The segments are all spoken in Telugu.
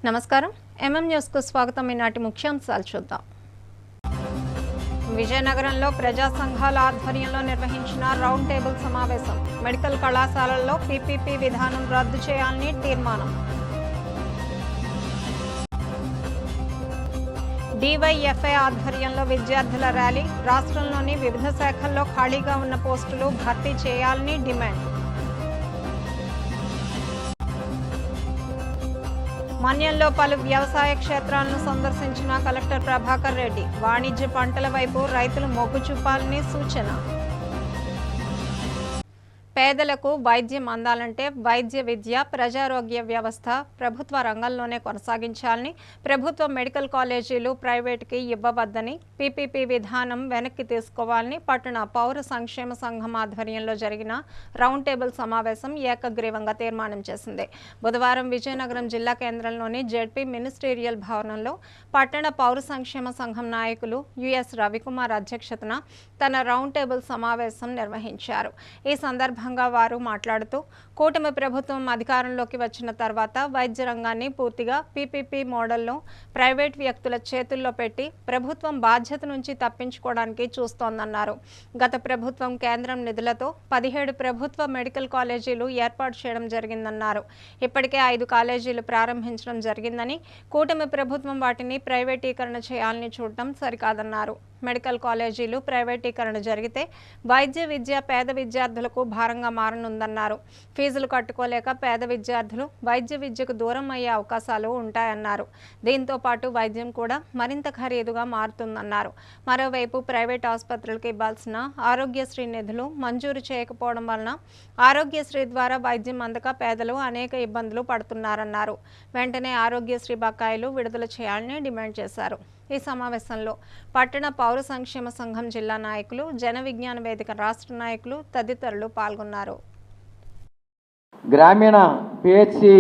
నమస్కారం ఎంఎం న్యూస్ కు స్వాగతం. ఈనాటి ముఖ్యాంశాలు చూద్దాం. విజయనగరంలో ప్రజా సంఘాల ఆధ్వర్యంలో నిర్వహించిన రౌండ్ టేబుల్ సమావేశం. మెడికల్ కళాశాలల్లో పీపీపీ విధానం రద్దు చేయాలని తీర్మానం. డివైఎఫ్ఐ ఆధ్వర్యంలో విద్యార్థుల ర్యాలీ. రాష్ట్రంలోని వివిధ శాఖల్లో ఖాళీగా ఉన్న పోస్టులు భర్తీ చేయాలని డిమాండ్. మన్యంలో పలు వ్యవసాయ క్షేత్రాలను సందర్శించిన కలెక్టర్ ప్రభాకర్ రెడ్డి. వాణిజ్య పంటల వైపు రైతులు మొగ్గు చూపాలని సూచన. పేదలకు వైద్యం అందాలంటే వైద్య విద్య, ప్రజారోగ్య వ్యవస్థ ప్రభుత్వ రంగంలోనే కొనసాగించాలని, ప్రభుత్వ మెడికల్ కాలేజీలు ప్రైవేటుకి ఇవ్వవద్దని, పీపీపీ విధానం వెనక్కి తీసుకోవాలని పట్టణ పౌర సంక్షేమ సంఘం ఆధ్వర్యంలో జరిగిన రౌండ్ టేబుల్ సమావేశం ఏకగ్రీవంగా తీర్మానం చేసింది. బుధవారం విజయనగరం జిల్లా కేంద్రంలోని జెడ్పీ మినిస్టీరియల్ భవనంలో పట్టణ పౌర సంక్షేమ సంఘం నాయకులు యుఎస్ రవికుమార్ అధ్యక్షతన తన రౌండ్ టేబుల్ సమావేశం నిర్వహించారు. ఈ సందర్భంగా వారు మాట్లాడుతూ, కూటమి ప్రభుత్వం అధికారంలోకి వచ్చిన తర్వాత వైద్య రంగాన్ని పూర్తిగా పీపీపీ మోడల్లో ప్రైవేట్ వ్యక్తుల చేతుల్లో పెట్టి ప్రభుత్వం బాధ్యత నుంచి తప్పించుకోవడానికి చూస్తోందన్నారు. గత ప్రభుత్వం కేంద్రం నిధులతో 17 ప్రభుత్వ మెడికల్ కాలేజీలు ఏర్పాటు చేయడం జరిగిందన్నారు. ఇప్పటికే 5 కాలేజీలు ప్రారంభించడం జరిగిందని, కూటమి ప్రభుత్వం వాటిని ప్రైవేటీకరణ చేయాలని చూడటం సరికాదన్నారు. మెడికల్ కాలేజీలు ప్రైవేటీకరణ జరిగితే వైద్య విద్య పేద విద్యార్థులకు భారంగా మారనుందన్నారు. ఫీజులు కట్టుకోలేక పేద విద్యార్థులు వైద్య విద్యకు దూరం అయ్యే అవకాశాలు ఉంటాయన్నారు. దీంతో పాటు వైద్యం కూడా మరింత ఖరీదుగా మారుతుందన్నారు. మరోవైపు ప్రైవేట్ ఆసుపత్రులకు ఇవ్వాల్సిన ఆరోగ్యశ్రీ నిధులు మంజూరు చేయకపోవడం వలన ఆరోగ్యశ్రీ ద్వారా వైద్యం అందక పేదలు అనేక ఇబ్బందులు పడుతున్నారన్నారు. వెంటనే ఆరోగ్యశ్రీ బకాయిలు విడుదల చేయాలని డిమాండ్ చేశారు. ఈ సమావేశంలో పట్టణ పౌర సంక్షేమ సంఘం జిల్లా నాయకులు, జన విజ్ఞాన వేదిక రాష్ట్ర నాయకులు తదితరులు పాల్గొన్నారు. గ్రామీణ పిహెచ్సి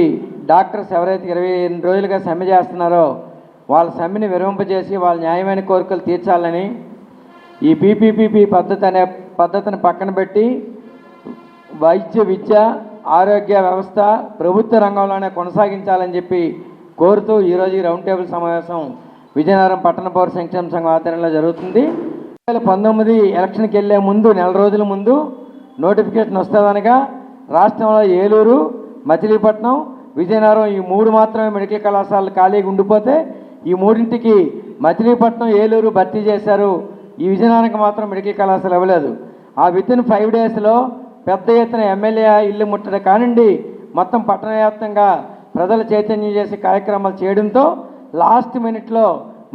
డాక్టర్స్ ఎవరైతే 28 రోజులుగా సమ్మె చేస్తున్నారో వాళ్ళ సమ్మెని విరమింపజేసి వాళ్ళ న్యాయమైన కోరికలు తీర్చాలని, ఈ పీపీపీ పద్ధతిని పక్కన పెట్టి వైద్య విద్య ఆరోగ్య వ్యవస్థ ప్రభుత్వ రంగంలోనే కొనసాగించాలని చెప్పి కోరుతూ ఈరోజు ఈ రౌండ్ టేబుల్ సమావేశం విజయనగరం పట్టణ పౌర సంక్షేమ సంఘం ఆధ్వర్యంలో జరుగుతుంది. 2019 ఎలక్షన్కి వెళ్ళే ముందు నెల రోజుల ముందు నోటిఫికేషన్ వస్తుందనగా రాష్ట్రంలో ఏలూరు, మచిలీపట్నం, విజయనగరం ఈ 3 మాత్రమే మెడికల్ కళాశాలలు ఖాళీగా ఉండిపోతే ఈ 3ంటికి మచిలీపట్నం, ఏలూరు భర్తీ చేశారు. ఈ విజయనగరంకి మాత్రం మెడికల్ కళాశాల ఇవ్వలేదు. ఆ వితిన్ 5 డేస్లో పెద్ద ఎత్తున ఎమ్మెల్యే ఇల్లు ముట్టడి కానివ్వండి, మొత్తం పట్టణ వ్యాప్తంగా ప్రజలు చైతన్యం చేసే కార్యక్రమాలు చేయడంతో లాస్ట్ మినిట్లో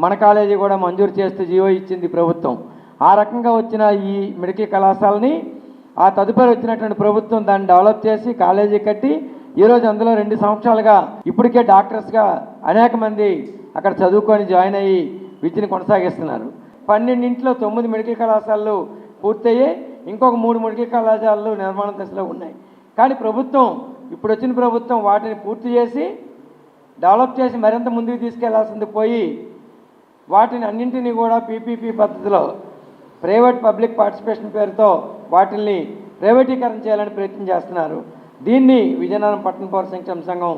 మన కాలేజీ కూడా మంజూరు చేస్తూ జీవో ఇచ్చింది ప్రభుత్వం. ఆ రకంగా వచ్చిన ఈ మెడికల్ కళాశాలని ఆ తదుపరి వచ్చినటువంటి ప్రభుత్వం దాన్ని డెవలప్ చేసి కాలేజీ కట్టి ఈరోజు అందులో 2 సంవత్సరాలుగా ఇప్పటికే డాక్టర్స్గా అనేక మంది అక్కడ చదువుకొని జాయిన్ అయ్యి విద్యను కొనసాగిస్తున్నారు. 12ంట్లో 9 మెడికల్ కళాశాలలు పూర్తయ్యాయి. ఇంకొక 3 మెడికల్ కళాశాలలు నిర్మాణ దశలో ఉన్నాయి. కానీ ప్రభుత్వం ఇప్పుడు వచ్చిన ప్రభుత్వం వాటిని పూర్తి చేసి డెవలప్ చేసి మరింత ముందుకు తీసుకెళ్లాల్సింది పోయి వాటిని అన్నింటినీ కూడా పీపీపీ పద్ధతిలో ప్రైవేట్ పబ్లిక్ పార్టిసిపేషన్ పేరుతో వాటిని ప్రైవేటీకరణ చేయాలని ప్రయత్నం చేస్తున్నారు. దీన్ని విజయనగరం పట్టణ పౌర సంక్షేమ సంఘం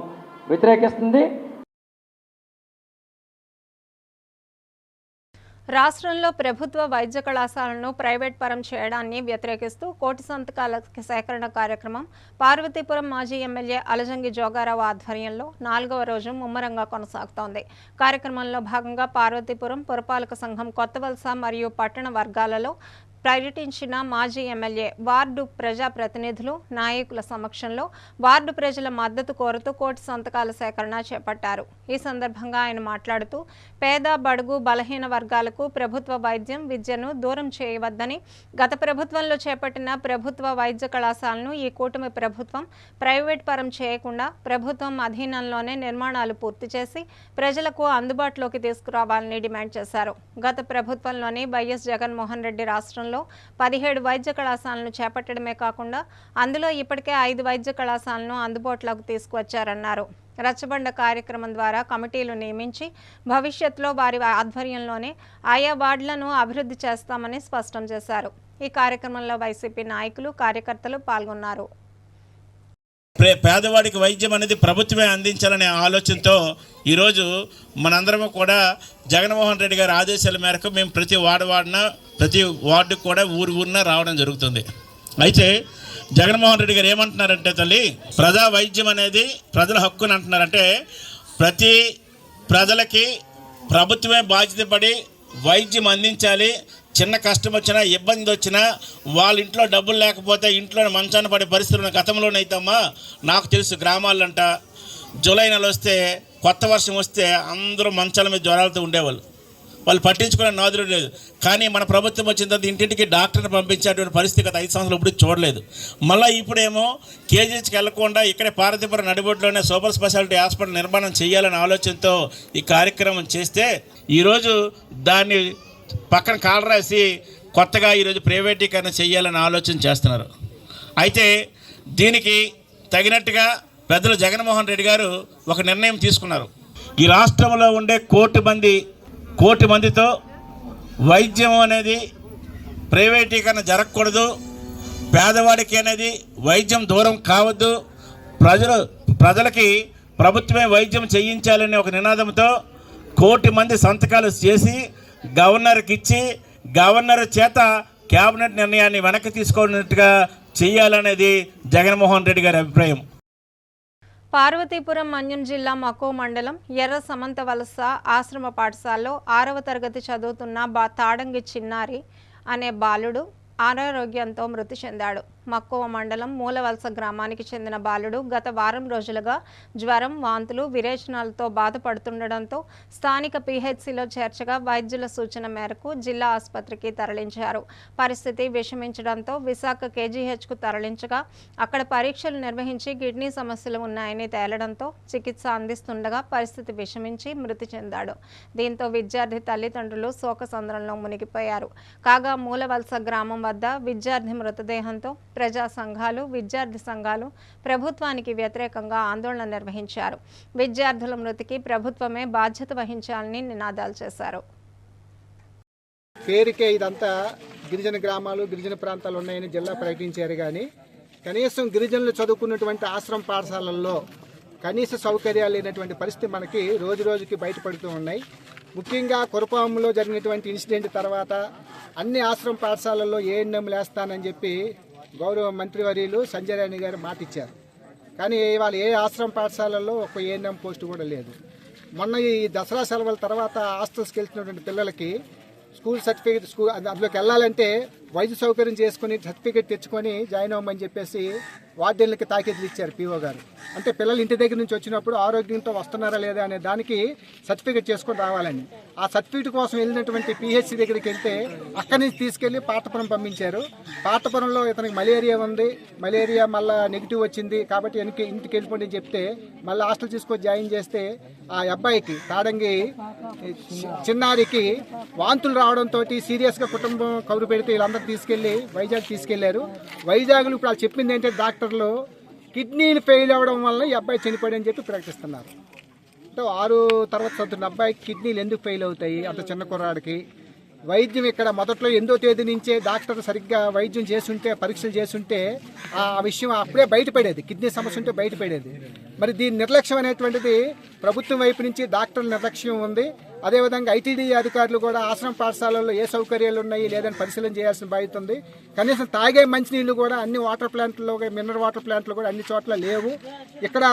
వ్యతిరేకిస్తుంది. రాష్ట్రంలో ప్రభుత్వ వైద్య కళాశాలను ప్రైవేట్ పరం చేయడాన్ని వ్యతిరేకిస్తూ కోటి సంతకాల సేకరణ కార్యక్రమం పార్వతీపురం మాజీ ఎమ్మెల్యే అలజంగి జోగారావు ఆధ్వర్యంలో 4వ రోజు ముమ్మరంగా కొనసాగుతోంది. కార్యక్రమంలో భాగంగా పార్వతీపురం పురపాలక సంఘం కొత్తవలస మరియు పట్టణ వర్గాలలో పర్యటించిన మాజీ ఎమ్మెల్యే వార్డు ప్రజాప్రతినిధులు, నాయకుల సమక్షంలో వార్డు ప్రజల మద్దతు కోరుతూ కోటి సంతకాల సేకరణ చేపట్టారు. ఈ సందర్భంగా ఆయన మాట్లాడుతూ, పేద బడుగు బలహీన వర్గాలకు ప్రభుత్వ వైద్యం విద్యను దూరం చేయవద్దని, గత ప్రభుత్వంలో చేపట్టిన ప్రభుత్వ వైద్య కళాశాలను ఈ కూటమి ప్రభుత్వం ప్రైవేట్ పరం చేయకుండా ప్రభుత్వం అధీనంలోనే నిర్మాణాలు పూర్తి చేసి ప్రజలకు అందుబాటులోకి తీసుకురావాలని డిమాండ్ చేశారు. గత ప్రభుత్వంలోని వైఎస్ జగన్మోహన్ రెడ్డి రాష్ట్రంలో 17 వైద్య కళాశాలను చేపట్టడమే కాకుండా అందులో ఇప్పటికే 5 వైద్య కళాశాలను అందుబాటులోకి తీసుకువచ్చారన్నారు. రచ్చబండ కార్యక్రమం ద్వారా కమిటీలు నియమించి భవిష్యత్తులో వారి ఆధ్వర్యంలోనే ఆయా వార్డులను అభివృద్ధి చేస్తామని స్పష్టం చేశారు. ఈ కార్యక్రమంలో వైసీపీ నాయకులు, కార్యకర్తలు పాల్గొన్నారు. పేదవాడికి వైద్యం అనేది ప్రభుత్వమే అందించాలనే ఆలోచనతో ఈరోజు మనందరం కూడా జగన్మోహన్ రెడ్డి గారి ఆదేశాల మేరకు మేము ప్రతి వార్డుకు కూడా ఊరిన రావడం జరుగుతుంది. అయితే జగన్మోహన్ రెడ్డి గారు ఏమంటున్నారంటే తల్లి, ప్రజా వైద్యం అనేది ప్రజల హక్కుని అంటున్నారంటే ప్రతి ప్రజలకి ప్రభుత్వమే బాధ్యత పడి వైద్యం అందించాలి. చిన్న కష్టం వచ్చినా ఇబ్బంది వచ్చినా వాళ్ళ ఇంట్లో డబ్బులు లేకపోతే ఇంట్లోనే మంచాన పడే పరిస్థితులు గతంలోనైతమ్మా నాకు తెలుసు. గ్రామాలంట జూలై నెల వస్తే కొత్త వర్షం వస్తే అందరూ మంచాల మీద జ్వరాలతో ఉండేవాళ్ళు, వాళ్ళు పట్టించుకునే నాదులు లేదు. కానీ మన ప్రభుత్వం వచ్చిన తర్వాత ఇంటింటికి డాక్టర్ని పంపించేటువంటి పరిస్థితి గత 5 సంవత్సరాలు ఇప్పుడు చూడలేదు. మళ్ళీ ఇప్పుడేమో కేజీహెచ్కి వెళ్లకుండా ఇక్కడే పార్వతీపురం నడిబొడ్లోనే సూపర్ స్పెషాలిటీ హాస్పిటల్ నిర్మాణం చేయాలనే ఆలోచనతో ఈ కార్యక్రమం చేస్తే ఈరోజు దాన్ని పక్కన కాలు రాసి కొత్తగా ఈరోజు ప్రైవేటీకరణ చేయాలని ఆలోచన చేస్తున్నారు. అయితే దీనికి తగినట్టుగా పెద్దలు జగన్మోహన్ రెడ్డి గారు ఒక నిర్ణయం తీసుకున్నారు. ఈ రాష్ట్రంలో ఉండే కోటి మందితో వైద్యం అనేది ప్రైవేటీకరణ జరగకూడదు, పేదవాడికి అనేది వైద్యం దూరం కావద్దు, ప్రజలకి ప్రభుత్వమే వైద్యం చేయించాలనే ఒక నినాదంతో 1 కోటి మంది సంతకాలు చేసి గవర్నర్కి ఇచ్చి గవర్నర్ చేత క్యాబినెట్ నిర్ణయాన్ని వెనక్కి తీసుకున్నట్టుగా చేయాలనేది జగన్మోహన్ రెడ్డి గారి అభిప్రాయం. పార్వతీపురం మన్యం జిల్లా మక్కువ మండలం ఎర్ర సమంత వలస ఆశ్రమ పాఠశాలలో 6వ తరగతి చదువుతున్న తాడంగి చిన్నారి అనే బాలుడు అనారోగ్యంతో మృతి చెందాడు. మక్కువ మండలం మూలవలస గ్రామానికి చెందిన బాలుడు గత వారం రోజులుగా జ్వరం, వాంతులు, విరేచనాలతో బాధపడుతుండటంతో స్థానిక పీహెచ్సిలో చేర్చగా వైద్యుల సూచన మేరకు జిల్లా ఆసుపత్రికి తరలించారు. పరిస్థితి విషమించడంతో విశాఖ కేజీహెచ్కు తరలించగా అక్కడ పరీక్షలు నిర్వహించి కిడ్నీ సమస్యలు ఉన్నాయని తేలడంతో చికిత్స అందిస్తుండగా పరిస్థితి విషమించి మృతి చెందాడు. దీంతో విద్యార్థి తల్లిదండ్రులు శోకసంద్రంలో మునిగిపోయారు. కాగా మూలవలస గ్రామం వద్ద విద్యార్థి మృతదేహంతో ప్రజా సంఘాలు, విద్యార్థి సంఘాలు ప్రభుత్వానికి వ్యతిరేకంగా ఆందోళన నిర్వహించారు. విద్యార్థుల మృతికి ప్రభుత్వమే బాధ్యత వహించాలని నినాదాలు చేశారు. పేరుకే ఇదంతా గిరిజన గ్రామాలు, గిరిజన ప్రాంతాలు ఉన్నాయని జిల్లా ప్రకటించారు. కానీ కనీసం గిరిజనులు చదువుకున్నటువంటి ఆశ్రమ పాఠశాలల్లో కనీస సౌకర్యాలు లేనటువంటి పరిస్థితి మనకి రోజు రోజుకి బయటపడుతూ ఉన్నాయి. ముఖ్యంగా కురపాములో జరిగినటువంటి ఇన్సిడెంట్ తర్వాత అన్ని ఆశ్రమ పాఠశాలల్లో ఏఎన్ఎం వేస్తానని చెప్పి గౌరవ మంత్రివర్యులు సంజయ్ రాణి గారు మాట ఇచ్చారు. కానీ ఇవాళ ఏ ఆశ్రమ పాఠశాలల్లో ఒక ఏఎన్ఎం పోస్టు కూడా లేదు. మొన్న ఈ దసరా సెలవుల తర్వాత హాస్టల్స్కి వెళ్తున్నటువంటి పిల్లలకి స్కూల్ సర్టిఫికేట్ అందులోకి వెళ్ళాలంటే వైద్య సౌకర్యం చేసుకుని సర్టిఫికేట్ తెచ్చుకొని జాయిన్ అవ్వమని చెప్పేసి వార్డెన్లకి తాకీదులు ఇచ్చారు పీఓ గారు. అంటే పిల్లలు ఇంటి దగ్గర నుంచి వచ్చినప్పుడు ఆరోగ్యంతో వస్తున్నారా లేదా అనే దానికి సర్టిఫికేట్ చేసుకొని రావాలని. ఆ సర్టిఫికేట్ కోసం వెళ్ళినటువంటి పీహెచ్సీ దగ్గరికి వెళ్తే అక్కడి నుంచి తీసుకెళ్లి పాటపురం పంపించారు. పాటపురంలో ఇతనికి మలేరియా ఉంది, మలేరియా మళ్ళీ నెగిటివ్ వచ్చింది కాబట్టి ఇంటికి వెళ్ళిపోండి అని చెప్తే మళ్ళీ హాస్టల్ తీసుకొని జాయిన్ చేస్తే ఆ అబ్బాయికి తాడంగి చిన్నారికి వాంతులు రావడంతో సీరియస్గా కుటుంబం కబురు పెడితే వీళ్ళందరూ తీసుకెళ్లి వైజాగ్ తీసుకెళ్లారు. వైజాగ్లో ఇప్పుడు వాళ్ళు చెప్పింది ఏంటంటే డాక్టర్లు కిడ్నీలు ఫెయిల్ అవ్వడం వల్ల ఈ అబ్బాయి చనిపోయాడని చెప్పి ప్రకటిస్తున్నారు. అంటే 6 తరగతి చదువుతున్న అబ్బాయికి కిడ్నీలు ఎందుకు ఫెయిల్ అవుతాయి అంత చిన్న కుర్రాడికి? వైద్యం ఇక్కడ మొదట్లో 8వ తేదీ నుంచే డాక్టర్ సరిగ్గా వైద్యం చేస్తుంటే, పరీక్షలు చేస్తుంటే ఆ విషయం అప్పుడే బయటపడేది, కిడ్నీ సమస్య ఉంటే బయటపడేది. మరి దీని నిర్లక్ష్యం అనేటువంటిది ప్రభుత్వం వైపు నుంచి డాక్టర్ల నిర్లక్ష్యం ఉంది. అదేవిధంగా ఐటీడీ అధికారులు కూడా ఆశ్రమ పాఠశాలల్లో ఏ సౌకర్యాలు ఉన్నాయి లేదని పరిశీలన చేయాల్సిన బాధ్యత ఉంది. కనీసం తాగే మంచినీళ్ళు కూడా అన్ని వాటర్ ప్లాంట్లో, మినరల్ వాటర్ ప్లాంట్లు కూడా అన్ని చోట్ల లేవు. ఇక్కడ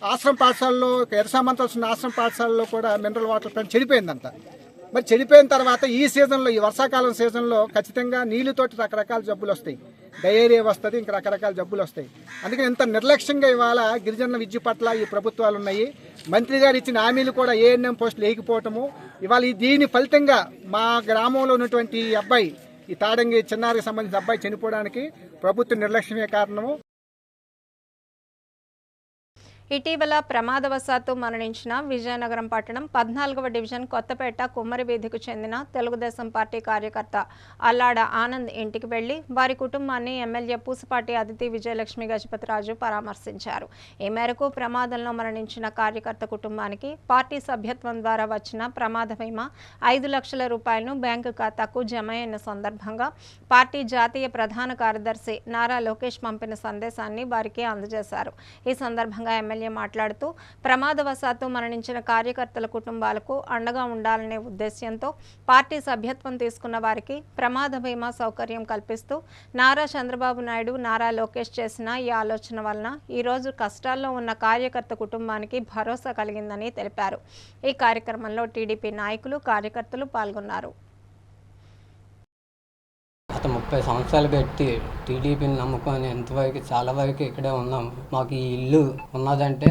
ఆశ్రమ పాఠశాలలో ఎర్రసామంతల్సిన ఆశ్రమ పాఠశాలలో కూడా మినరల్ వాటర్ ప్లాంట్ చెడిపోయిందంట. మరి చెడిపోయిన తర్వాత ఈ సీజన్లో, ఈ వర్షాకాలం సీజన్లో ఖచ్చితంగా నీళ్ళతోటి రకరకాల జబ్బులు వస్తాయి, డయేరియా వస్తుంది, ఇంకా రకరకాల జబ్బులు వస్తాయి. అందుకని ఇంత నిర్లక్ష్యంగా ఇవాళ గిరిజన విద్య పట్ల ఈ ప్రభుత్వాలు ఉన్నాయి. మంత్రి గారు ఇచ్చిన హామీలు కూడా ఏఎన్ఎం పోస్టులు లేకపోవటము, ఇవాళ దీని ఫలితంగా మా గ్రామంలో ఉన్నటువంటి అబ్బాయి, ఈ తాడంగి చిన్నారికి సంబంధించిన అబ్బాయి చనిపోవడానికి ప్రభుత్వ నిర్లక్ష్యమే కారణము. ఇటీవల ప్రమాదవశాత్తు మరణించిన విజయనగరం పట్టణం 14వ డివిజన్ కొత్తపేట కుమ్మరి వీధికి చెందిన తెలుగుదేశం పార్టీ కార్యకర్త అల్లాడ ఆనంద్ ఇంటికి వెళ్లి వారి కుటుంబాన్ని ఎమ్మెల్యే పూసపాటి అదితి విజయలక్ష్మి గజపతిరాజు పరామర్శించారు. ఈ మేరకు ప్రమాదంలో మరణించిన కార్యకర్త కుటుంబానికి పార్టీ సభ్యత్వం ద్వారా వచ్చిన ప్రమాద బీమా 5 లక్షల రూపాయలను బ్యాంకు ఖాతాకు జమ అయిన సందర్భంగా పార్టీ జాతీయ ప్రధాన కార్యదర్శి నారా లోకేష్ పంపిన సందేశాన్ని వారికి అందజేశారు. ఈ సందర్భంగా ఎమ్మెల్యే మాట్లాడుతూ ప్రమాదవశాత్తు మరణించిన కార్యకర్తల కుటుంబాలకు అండగా ఉండాలనే ఉద్దేశ్యంతో పార్టీ సభ్యత్వం తీసుకున్న వారికి ప్రమాద బీమా సౌకర్యం కల్పిస్తూ నారా చంద్రబాబు నాయుడు, నారా లోకేష్ చేసిన ఈ ఆలోచన వలన ఈరోజు కష్టాల్లో ఉన్న కార్యకర్త కుటుంబానికి భరోసా కలిగిందని తెలిపారు. ఈ కార్యక్రమంలో టీడీపీ నాయకులు, కార్యకర్తలు పాల్గొన్నారు. గత 30 సంవత్సరాలు పెట్టి టీడీపీని నమ్ముకొని ఎంతవరకు చాలా వరకు ఇక్కడే ఉన్నాం. మాకు ఈ ఇల్లు ఉన్నదంటే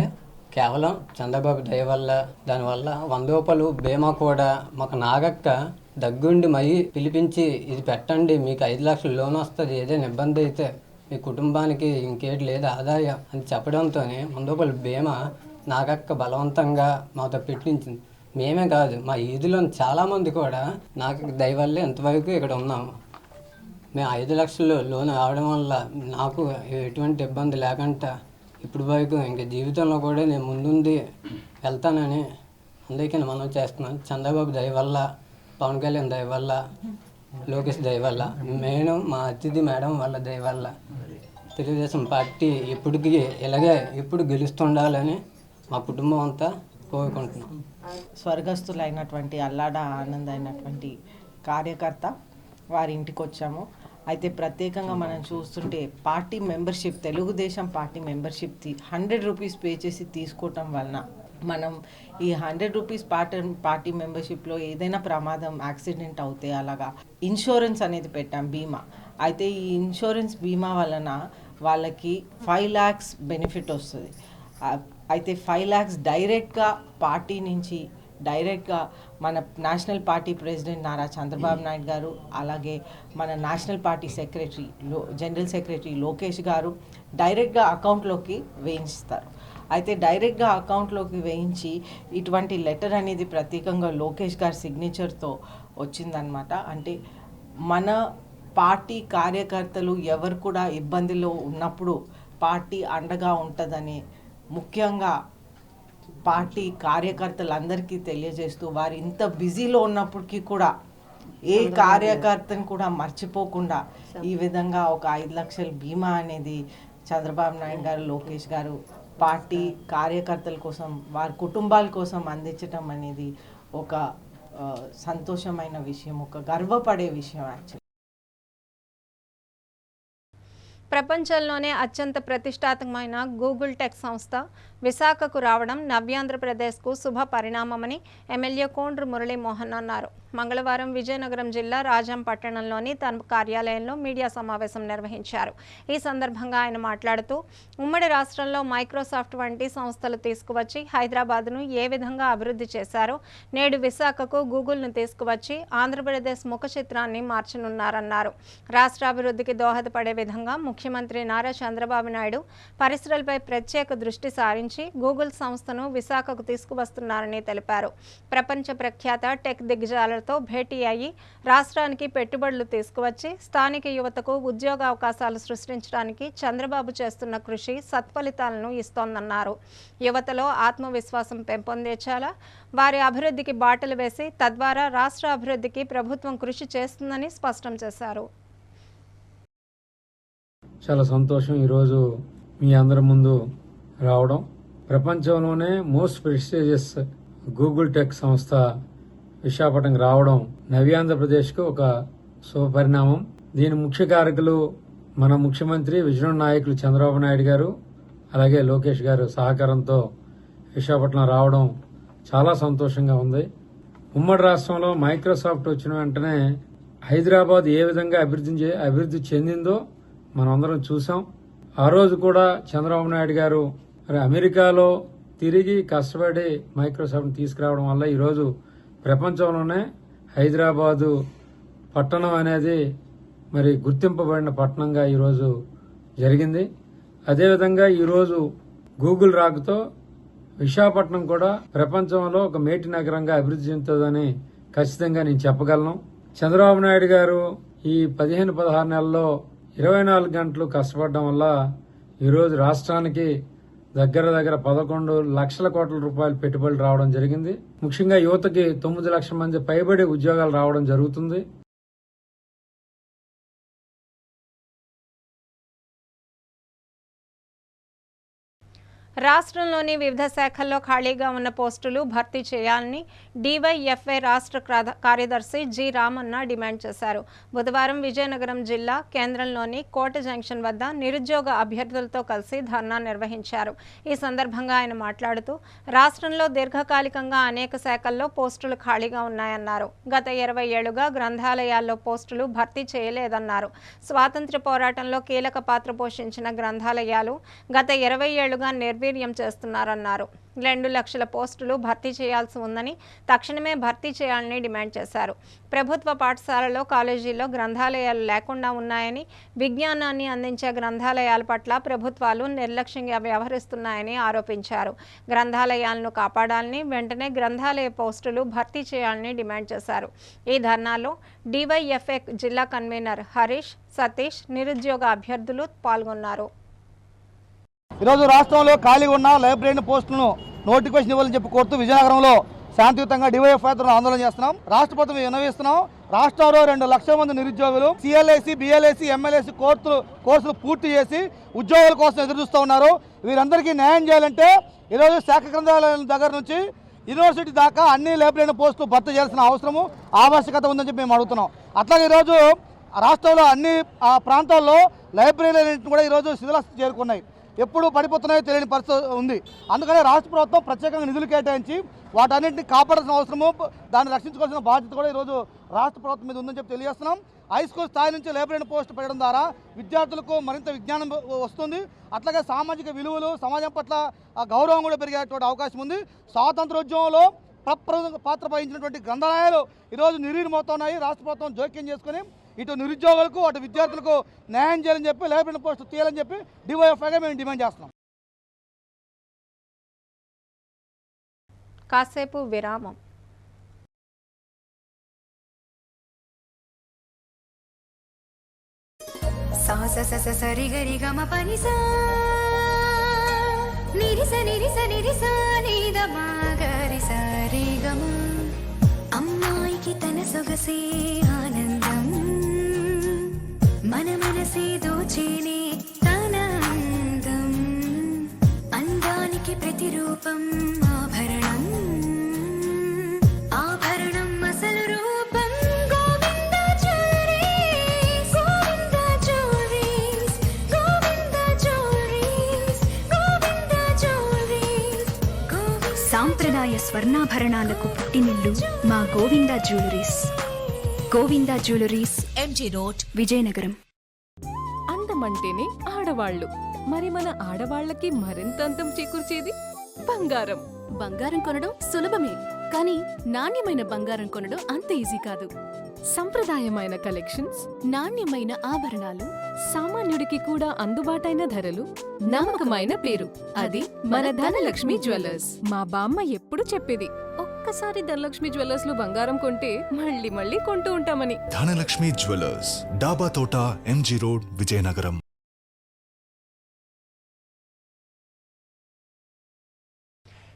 కేవలం చంద్రబాబు దయ వల్ల. దానివల్ల 100 రూపాయలు బీమా కూడా మాకు నాగక్క దగ్గుండి మరీ పిలిపించి ఇది పెట్టండి, మీకు 5 లక్షలు లోన్ వస్తుంది, ఏదైనా ఇబ్బంది అయితే మీ కుటుంబానికి ఇంకేటి లేదు ఆదాయం అని చెప్పడంతో 100 రూపాయలు బీమా నాగక్క బలవంతంగా మాతో పెట్టించింది. మేమే కాదు, మా ఈదులో చాలామంది కూడా నాకు దయ వల్లే ఎంతవరకు ఇక్కడ ఉన్నాము. మేము 5 లక్షలు లోన్ రావడం వల్ల నాకు ఎటువంటి ఇబ్బంది లేకుండా ఇప్పుడు వరకు ఇంకా జీవితంలో కూడా నేను ముందుండి వెళ్తానని అందరికీ మనం చేస్తున్నాను. చంద్రబాబు దయ వల్ల, పవన్ కళ్యాణ్ దయ వల్ల, లోకేష్ దయ వల్ల, నేను మా అతిథి మేడం వాళ్ళ దయ వల్ల తెలుగుదేశం పార్టీ ఇప్పటికీ ఇలాగే ఇప్పుడు గెలుస్తుండాలని మా కుటుంబం అంతా కోరుకుంటున్నాం. స్వర్గస్థులైనటువంటి అల్లాడ ఆనంద్ అయినటువంటి కార్యకర్త వారి ఇంటికి వచ్చాము. అయితే ప్రత్యేకంగా మనం చూస్తుంటే party membership, Telugu Desam party membership 100 rupees pay చేసి తీసుకోవటం వలన మనం ఈ 100 రూపీస్ పార్టీ మెంబర్షిప్లో ఏదైనా ప్రమాదం, యాక్సిడెంట్ అవుతే అలాగా ఇన్సూరెన్స్ అనేది పెట్టాం, బీమా. అయితే ఈ ఇన్సూరెన్స్ బీమా వలన వాళ్ళకి 5 lakhs బెనిఫిట్ వస్తుంది. అయితే 5 lakhs డైరెక్ట్గా పార్టీ నుంచి డైరెక్ట్గా మన national party president Nara Chandrababu Naidu గారు, అలాగే మన national party secretary general secretary Lokesh గారు డైరెక్ట్గా అకౌంట్లోకి వేయించుతారు. అయితే డైరెక్ట్గా అకౌంట్లోకి వేయించి ఇటువంటి లెటర్ అనేది ప్రత్యేకంగా లోకేష్ గారి సిగ్నేచర్తో వచ్చిందనమాట. అంటే మన పార్టీ కార్యకర్తలు ఎవరు కూడా ఇబ్బందిలో ఉన్నప్పుడు పార్టీ అండగా ఉంటుందని ముఖ్యంగా పార్టీ కార్యకర్తలందరికీ తెలియజేస్తూ, వారు ఇంత బిజీలో ఉన్నప్పటికీ కూడా ఏ కార్యకర్తను కూడా మర్చిపోకుండా ఈ విధంగా ఒక 5 లక్షల బీమా అనేది చంద్రబాబు నాయుడు గారు, లోకేష్ గారు పార్టీ కార్యకర్తల కోసం, వారి కుటుంబాల కోసం అందించడం అనేది ఒక సంతోషమైన విషయం, ఒక గర్వపడే విషయం యాక్చువల్లీ. ప్రపంచంలోనే అత్యంత ప్రతిష్టాత్మకమైన గూగుల్ టెక్ సంస్థ విశాఖకు రావడం నవ్యాంధ్రప్రదేశ్కు శుభ పరిణామమని ఎమ్మెల్యే కోండ్రు మురళీమోహన్ అన్నారు. మంగళవారం విజయనగరం జిల్లా రాజాం పట్టణంలోని తన కార్యాలయంలో మీడియా సమావేశం నిర్వహించారు. ఈ సందర్భంగా ఆయన మాట్లాడుతూ ఉమ్మడి రాష్ట్రంలో మైక్రోసాఫ్ట్ వంటి సంస్థలు తీసుకువచ్చి హైదరాబాద్ను ఏ విధంగా అభివృద్ధి చేశారో నేడు విశాఖకు గూగుల్ను తీసుకువచ్చి ఆంధ్రప్రదేశ్ ముఖ చిత్రాన్ని మార్చనున్నారన్నారు. రాష్ట్రాభివృద్ధికి దోహదపడే విధంగా ముఖ్యమంత్రి నారా చంద్రబాబు నాయుడు పరిశ్రమలపై ప్రత్యేక దృష్టి సారించి గూగుల్ సంస్థను విశాఖకు తీసుకువస్తున్నారని తెలిపారు. ప్రపంచ ప్రఖ్యాత టెక్ దిగ్గజాలతో భేటీ అయ్యి రాష్ట్రానికి పెట్టుబడులు తీసుకువచ్చి స్థానిక యువతకు ఉద్యోగ అవకాశాలు సృష్టించడానికి చంద్రబాబు చేస్తున్న కృషి సత్ఫలితాలను ఇస్తోందన్నారు. యువతలో ఆత్మవిశ్వాసం పెంపొందించాలా, వారి అభివృద్ధికి బాటలు వేసి తద్వారా రాష్ట్ర అభివృద్ధికి ప్రభుత్వం కృషి చేస్తుందని స్పష్టం చేశారు. చాలా సంతోషం ఈరోజు మీ అందరి ముందు రావడం. ప్రపంచంలోనే మోస్ట్ ప్రెస్టీజియస్ గూగుల్ టెక్ సంస్థ విశాఖపట్నంకి రావడం నవ్యాంధ్రప్రదేశ్కు ఒక శుభపరిణామం. దీని ముఖ్య కారకులు మన ముఖ్యమంత్రి విజయనగర నాయకులు చంద్రబాబు నాయుడు గారు, అలాగే లోకేష్ గారు సహకారంతో విశాఖపట్నం రావడం చాలా సంతోషంగా ఉంది. ఉమ్మడి రాష్ట్రంలో మైక్రోసాఫ్ట్ వచ్చిన వెంటనే హైదరాబాద్ ఏ విధంగా అభివృద్ధి చెందిందో మనం అందరం చూసాం. ఆ రోజు కూడా చంద్రబాబు నాయుడు గారు మరి అమెరికాలో తిరిగి కష్టపడి మైక్రోసాఫ్ట్ తీసుకురావడం వల్ల ఈరోజు ప్రపంచంలోనే హైదరాబాదు పట్టణం అనేది మరి గుర్తింపబడిన పట్టణంగా ఈరోజు జరిగింది. అదేవిధంగా ఈరోజు గూగుల్ రాకతో విశాఖపట్నం కూడా ప్రపంచంలో ఒక మేటి నగరంగా అభివృద్ధి చెందుతుందని ఖచ్చితంగా నేను చెప్పగలను. చంద్రబాబు నాయుడు గారు ఈ 15-16 నెలల్లో 24 గంటలు కష్టపడడం వల్ల ఈరోజు రాష్ట్రానికి దగ్గర 11 లక్షల కోట్ల రూపాయలు పెట్టుబడులు రావడం జరిగింది. ముఖ్యంగా యువతకి 9 లక్షల మంది పైబడి ఉద్యోగాలు రావడం జరుగుతుంది. రాష్ట్రంలోని వివిధ శాఖల్లో ఖాళీగా ఉన్న పోస్టులు భర్తీ చేయాలని డివైఎఫ్ఐ రాష్ట్ర కార్యదర్శి జి రామన్న డిమాండ్ చేశారు. బుధవారం విజయనగరం జిల్లా కేంద్రంలోని కోట జంక్షన్ వద్ద నిరుద్యోగ అభ్యర్థులతో కలిసి ధర్నా నిర్వహించారు. ఈ సందర్భంగా ఆయన మాట్లాడుతూ రాష్ట్రంలో దీర్ఘకాలికంగా అనేక శాఖల్లో పోస్టులు ఖాళీగా ఉన్నాయన్నారు. గత 20 ఏళ్లుగా గ్రంథాలయాల్లో పోస్టులు భర్తీ చేయలేదన్నారు. స్వాతంత్ర్య పోరాటంలో కీలక పాత్ర పోషించిన గ్రంథాలయాలు గత 20 ఏళ్లుగా నిర్వీర్యం చేస్తున్నారన్నారు. 2 లక్షల పోస్టులు భర్తీ చేయాల్సి ఉందని తక్షణమే భర్తీ చేయాలని డిమాండ్ చేశారు. ప్రభుత్వ పాఠశాలలో కాలేజీల్లో గ్రంథాలయాలు లేకుండా ఉన్నాయని, విజ్ఞానాన్ని అందించే గ్రంథాలయాల పట్ల ప్రభుత్వాలు నిర్లక్ష్యంగా వ్యవహరిస్తున్నాయని ఆరోపించారు. గ్రంథాలయాలను కాపాడాలని, వెంటనే గ్రంథాలయ పోస్టులు భర్తీ చేయాలని డిమాండ్ చేశారు. ఈ ధర్నాలో డివైఎఫ్ఐ జిల్లా కన్వీనర్ హరీష్, సతీష్, నిరుద్యోగ అభ్యర్థులు పాల్గొన్నారు. ఈరోజు రాష్ట్రంలో ఖాళీగా ఉన్న లైబ్రరీ పోస్టులను నోటిఫికేషన్ ఇవ్వాలని చెప్పి కోరుతూ విజయనగరంలో శాంతియుతంగా డివైఎఫ్ఐ ఆందోళన చేస్తున్నాం. రాష్ట్ర ప్రభుత్వం విన్నవిస్తున్నాం. రాష్ట్రంలో 2 లక్షల మంది నిరుద్యోగులు సిఎల్ఐసి, బిఎల్ఐసి, ఎంఎల్ఐసి కోర్సులు పూర్తి చేసి ఉద్యోగుల కోసం ఎదురు చూస్తూ ఉన్నారు. వీరందరికీ న్యాయం చేయాలంటే ఈరోజు శాఖ గ్రంథాలయాల దగ్గర నుంచి యూనివర్సిటీ దాకా అన్ని లైబ్రరీ పోస్టులు భర్తీ చేయాల్సిన అవసరము, ఆవశ్యకత ఉందని చెప్పి మేము అడుగుతున్నాం. అట్లాగే ఈరోజు రాష్ట్రంలో అన్ని ప్రాంతాల్లో లైబ్రరీలు కూడా ఈరోజు శిథిలాస్థితి చేరుకున్నాయి. ఎప్పుడు పడిపోతున్నాయో తెలియని పరిస్థితి ఉంది. అందుకనే రాష్ట్ర ప్రభుత్వం ప్రత్యేకంగా నిధులు కేటాయించి వాటన్నింటినీ కాపాడాల్సిన అవసరము, దాన్ని రక్షించుకోవాల్సిన బాధ్యత కూడా ఈరోజు రాష్ట్ర ప్రభుత్వం మీద ఉందని చెప్పి తెలియజేస్తున్నాం. హై స్కూల్ స్థాయి నుంచి లైబ్రరీ పోస్ట్ పెట్టడం ద్వారా విద్యార్థులకు మరింత విజ్ఞానం వస్తుంది. అట్లాగే సామాజిక విలువలు, సమాజం పట్ల గౌరవం కూడా పెరిగేటువంటి అవకాశం ఉంది. స్వాతంత్రోద్యమంలో ప్రప్రథమ పాత్ర వహించినటువంటి గ్రంథాలయాలు ఈరోజు నిర్వీర్యమవుతున్నాయి. రాష్ట్ర ప్రభుత్వం జోక్యం చేసుకుని ఇటు నిరుద్యోగులకు అటు విద్యార్థులకు న్యాయం చేయాలని చెప్పి లైబ్రరీ పోస్టు తీయాలని చెప్పి డివైఎఫ్ఐగా మేము డిమాండ్ చేస్తున్నాం. కాసేపు విరామం. అమ్మాయికి తన సొగసే ఆనందం, మన మనసే దోచేనే తన అందం, అందానికి ప్రతిరూపం ఆభరణం, ఆభరణం అసలు రూపం Govinda jewelleries, Govinda jewelleries, Govinda jewelleries, Govinda jewelleries. సాంప్రదాయ స్వర్ణాభరణాలకు పుట్టినిల్లు మా Govinda jewelleries. Govinda jewelleries, MG road, Vizianagaram. అందమంటేనే ఆడవాళ్లు, మరి మన ఆడవాళ్లకి మరింత అందం చేకూర్చేది బంగారం. బంగారం కొనడం సులభమే, కానీ నాణ్యమైన బంగారం కొనడం అంత ఈజీ కాదు. సంప్రదాయమైన కలెక్షన్స్, నాణ్యమైన ఆభరణాలు, సామాన్యుడికి కూడా అందుబాటైన ధరలు, నమ్మకమైన పేరు, అది మన ధనలక్ష్మి జ్యువెలర్స్. మా బామ్మ ఎప్పుడు చెప్పేది, ఒక్కసారి ధనలక్ష్మి జ్యువెలర్స్ లో బంగారం కొంటే మళ్ళీ మళ్ళీ కొంటూ ఉంటామని. Dhanalakshmi jewellers, Daba Thota, MG road, Vizianagaram.